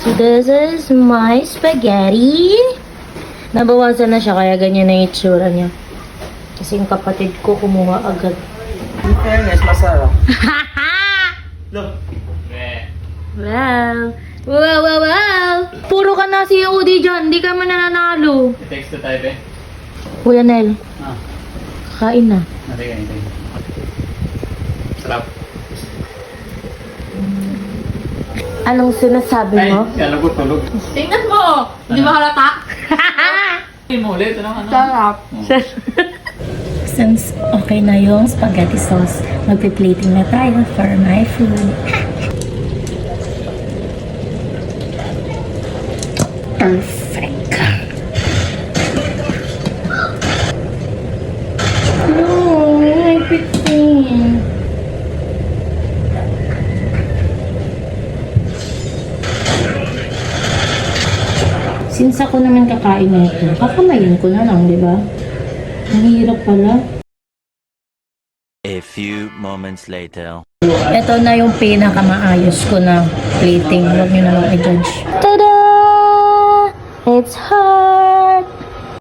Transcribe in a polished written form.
So this is my spaghetti. Nabawasan na siya kaya ganyan na yung itsura niya. Kasi yung kapatid ko kumuha agad. In fairness, masarap. Look. Wow. Wow, wow, wow. Puro ka na si Udi dyan. Hindi ka man nananalo. I-text to tayo, be. Kuya Nel, Ah, kain na. natin. Sarap. Anong sinasabi Ay, mo? kala ko tulog. Tingnan mo! Di ba halata? Hindi mo ulit, ano? Sarap. Since okay na yung spaghetti sauce, magpi-plating na tayo for my food. Perfect. No, my picking. Since ako naman kakain nito, kakamayin ko na lang, di ba? Ang hirap pala. A few moments later. Ito na yung pinakamaayos ko na plating. Huwag nyo na lang i-judge. Tada! It's hot!